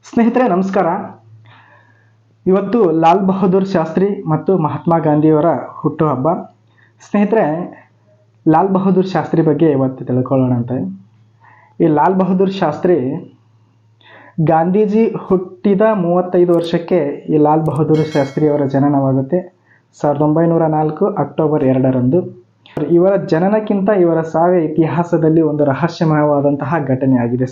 ಸ್ನೇಹಿತರೆ ನಮಸ್ಕಾರ. ಇವತ್ತು ಲಾಲ್ ಬಹದ್ದೂರ್ ಶಾಸ್ತ್ರಿ ಮತ್ತು ಮಹಾತ್ಮ ಗಾಂಧಿಯವರ ಹುಟ್ಟುಹಬ್ಬ. ಸ್ನೇಹಿತರೆ, ಲಾಲ್ ಬಹದ್ದೂರ್ ಶಾಸ್ತ್ರಿ ಬಗ್ಗೆ ಇವತ್ತು ತಿಳ್ಕೊಳ್ಳೋಣ ಅಂತ. ಈ ಲಾಲ್ ಬಹದ್ದೂರ್ ಶಾಸ್ತ್ರಿ ಗಾಂಧೀಜಿ ಹುಟ್ಟಿದ 35 ವರ್ಷಕ್ಕೆ ಈ ಲಾಲ್ ಬಹದ್ದೂರ್ ಶಾಸ್ತ್ರಿಯವರ ಜನನವಾಗುತ್ತೆ. 1904 ಅಕ್ಟೋಬರ್ 2ರಂದು. ಇವರ ಜನನಕ್ಕಿಂತ ಇವರ ಸಾವಿನ ಇತಿಹಾಸದಲ್ಲಿ ಒಂದು ರಹಸ್ಯಮಯವಾದಂತಹ ಘಟನೆ ಆಗಿದೆ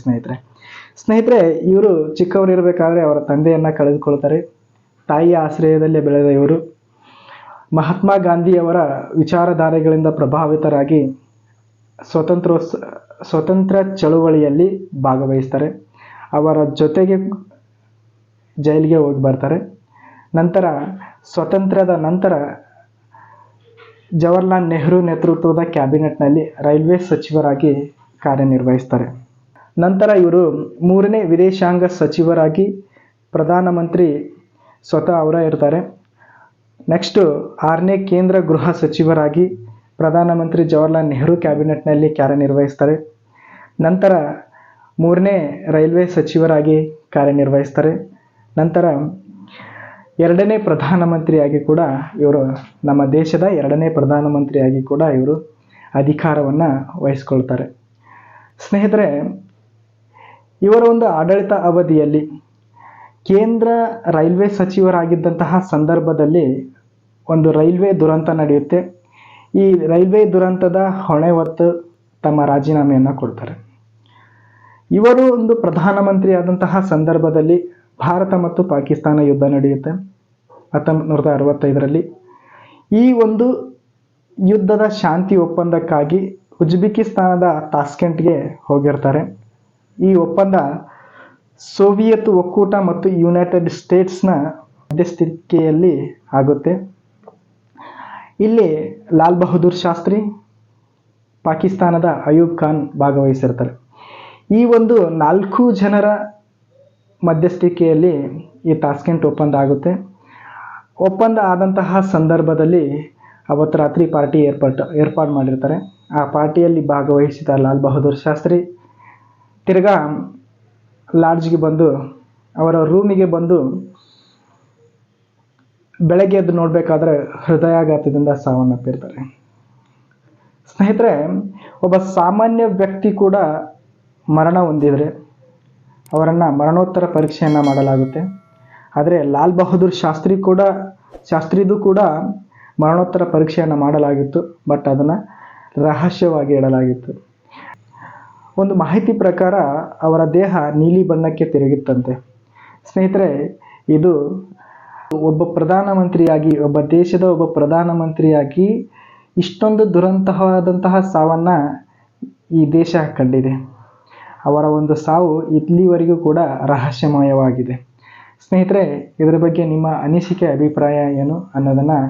ಸ್ನೇಹಿತರೆ, ಇವರು ಚಿಕ್ಕವರಿರಬೇಕಾದ್ರೆ ಅವರ ತಂದೆಯನ್ನು ಕಳೆದುಕೊಳ್ತಾರೆ. ತಾಯಿಯ ಆಶ್ರಯದಲ್ಲೇ ಬೆಳೆದ ಇವರು ಮಹಾತ್ಮ ಗಾಂಧಿಯವರ ವಿಚಾರಧಾರೆಗಳಿಂದ ಪ್ರಭಾವಿತರಾಗಿ ಸ್ವತಂತ್ರ ಚಳುವಳಿಯಲ್ಲಿ ಭಾಗವಹಿಸ್ತಾರೆ. ಅವರ ಜೊತೆಗೆ ಜೈಲಿಗೆ ಹೋಗಿ ಬರ್ತಾರೆ. ನಂತರ ಸ್ವತಂತ್ರದ ನಂತರ ಜವಾಹರ್ಲಾಲ್ ನೆಹರು ನೇತೃತ್ವದ ಕ್ಯಾಬಿನೆಟ್ನಲ್ಲಿ ರೈಲ್ವೆ ಸಚಿವರಾಗಿ ಕಾರ್ಯನಿರ್ವಹಿಸ್ತಾರೆ. ನಂತರ ಇವರು 3ನೇ ವಿದೇಶಾಂಗ ಸಚಿವರಾಗಿ ಪ್ರಧಾನಮಂತ್ರಿ ಸ್ವತಃ ಅವರೇ ಇರ್ತಾರೆ. ನೆಕ್ಸ್ಟು 6ನೇ ಕೇಂದ್ರ ಗೃಹ ಸಚಿವರಾಗಿ ಪ್ರಧಾನಮಂತ್ರಿ ಜವಾಹರ್ಲಾಲ್ ನೆಹರು ಕ್ಯಾಬಿನೆಟ್ನಲ್ಲಿ ಕಾರ್ಯನಿರ್ವಹಿಸ್ತಾರೆ. ನಂತರ 3ನೇ ರೈಲ್ವೆ ಸಚಿವರಾಗಿ ಕಾರ್ಯನಿರ್ವಹಿಸ್ತಾರೆ. ನಂತರ 2ನೇ ಪ್ರಧಾನಮಂತ್ರಿಯಾಗಿ ಕೂಡ ಇವರು ನಮ್ಮ ದೇಶದ 2ನೇ ಪ್ರಧಾನಮಂತ್ರಿಯಾಗಿ ಕೂಡ ಇವರು ಅಧಿಕಾರವನ್ನು ವಹಿಸ್ಕೊಳ್ತಾರೆ. ಸ್ನೇಹಿತರೆ, ಇವರ ಒಂದು ಆಡಳಿತ ಅವಧಿಯಲ್ಲಿ ಕೇಂದ್ರ ರೈಲ್ವೆ ಸಚಿವರಾಗಿದ್ದಂತಹ ಸಂದರ್ಭದಲ್ಲಿ ಒಂದು ರೈಲ್ವೆ ದುರಂತ ನಡೆಯುತ್ತೆ. ಈ ರೈಲ್ವೆ ದುರಂತದ ಹೊಣೆ ಹೊತ್ತು ತಮ್ಮ ರಾಜೀನಾಮೆಯನ್ನು ಕೊಡ್ತಾರೆ. ಇವರು ಒಂದು ಪ್ರಧಾನಮಂತ್ರಿ ಆದಂತಹ ಸಂದರ್ಭದಲ್ಲಿ ಭಾರತ ಮತ್ತು ಪಾಕಿಸ್ತಾನ ಯುದ್ಧ ನಡೆಯುತ್ತೆ 1965ರಲ್ಲಿ. ಈ ಒಂದು ಯುದ್ಧದ ಶಾಂತಿ ಒಪ್ಪಂದಕ್ಕಾಗಿ ಉಜ್ಬೇಕಿಸ್ತಾನದ ತಾಸ್ಕೆಂಟ್ಗೆ ಹೋಗಿರ್ತಾರೆ. ಈ ಒಪ್ಪಂದ ಸೋವಿಯತ್ ಒಕ್ಕೂಟ ಮತ್ತು ಯುನೈಟೆಡ್ ಸ್ಟೇಟ್ಸ್ನ ಮಧ್ಯಸ್ಥಿಕೆಯಲ್ಲಿ ಆಗುತ್ತೆ. ಇಲ್ಲಿ ಲಾಲ್ ಬಹದ್ದೂರ್ ಶಾಸ್ತ್ರಿ, ಪಾಕಿಸ್ತಾನದ ಅಯೂಬ್ ಖಾನ್ ಭಾಗವಹಿಸಿರ್ತಾರೆ. ಈ ಒಂದು 4 ಜನರ ಮಧ್ಯಸ್ಥಿಕೆಯಲ್ಲಿ ಈ ತಾಸ್ಕೆಂಟ್ ಒಪ್ಪಂದ ಆಗುತ್ತೆ. ಒಪ್ಪಂದ ಆದಂತಹ ಸಂದರ್ಭದಲ್ಲಿ ಅವತ್ತು ರಾತ್ರಿ ಪಾರ್ಟಿ ಏರ್ಪಾಡು ಮಾಡಿರ್ತಾರೆ. ಆ ಪಾರ್ಟಿಯಲ್ಲಿ ಭಾಗವಹಿಸಿದ ಲಾಲ್ ಬಹದ್ದೂರ್ ಶಾಸ್ತ್ರಿ ತಿರ್ಗಾ ಲಾಡ್ಜ್ಗೆ ಬಂದು ಅವರ ರೂಮಿಗೆ ಬಂದು ಬೆಳಗ್ಗೆ ಎದ್ದು ನೋಡಬೇಕಾದ್ರೆ ಹೃದಯಾಘಾತದಿಂದ ಸಾವನ್ನಪ್ಪಿರ್ತಾರೆ. ಸ್ನೇಹಿತರೆ, ಒಬ್ಬ ಸಾಮಾನ್ಯ ವ್ಯಕ್ತಿ ಕೂಡ ಮರಣ ಹೊಂದಿದರೆ ಅವರನ್ನು ಮರಣೋತ್ತರ ಪರೀಕ್ಷೆಯನ್ನು ಮಾಡಲಾಗುತ್ತೆ. ಆದರೆ ಲಾಲ್ ಬಹದ್ದೂರ್ ಶಾಸ್ತ್ರಿದು ಕೂಡ ಮರಣೋತ್ತರ ಪರೀಕ್ಷೆಯನ್ನು ಮಾಡಲಾಗಿತ್ತು. ಬಟ್ ಅದನ್ನು ರಹಸ್ಯವಾಗಿ ಇಡಲಾಗಿತ್ತು. ಒಂದು ಮಾಹಿತಿ ಪ್ರಕಾರ ಅವರ ದೇಹ ನೀಲಿ ಬಣ್ಣಕ್ಕೆ ತಿರುಗಿತ್ತಂತೆ. ಸ್ನೇಹಿತರೆ, ಇದು ಒಬ್ಬ ದೇಶದ ಒಬ್ಬ ಪ್ರಧಾನಮಂತ್ರಿಯಾಗಿ ಇಷ್ಟೊಂದು ದುರಂತವಾದಂತಹ ಸಾವನ್ನು ಈ ದೇಶ ಕಂಡಿದೆ. ಅವರ ಒಂದು ಸಾವು ಇಲ್ಲಿವರೆಗೂ ಕೂಡ ರಹಸ್ಯಮಯವಾಗಿದೆ. ಸ್ನೇಹಿತರೆ, ಇದರ ಬಗ್ಗೆ ನಿಮ್ಮ ಅನಿಸಿಕೆ ಅಭಿಪ್ರಾಯ ಏನು ಅನ್ನೋದನ್ನು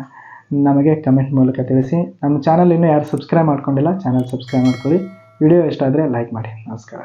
ನಮಗೆ ಕಮೆಂಟ್ ಮೂಲಕ ತಿಳಿಸಿ. ನಮ್ಮ ಚಾನಲ್ ಇನ್ನೂ ಯಾರು ಸಬ್ಸ್ಕ್ರೈಬ್ ಮಾಡ್ಕೊಂಡಿಲ್ಲ, ಚಾನಲ್ ಸಬ್ಸ್ಕ್ರೈಬ್ ಮಾಡ್ಕೊಳ್ಳಿ. ವಿಡಿಯೋ ಇಷ್ಟ ಆದರೆ ಲೈಕ್ ಮಾಡಿ. ನಮಸ್ಕಾರ.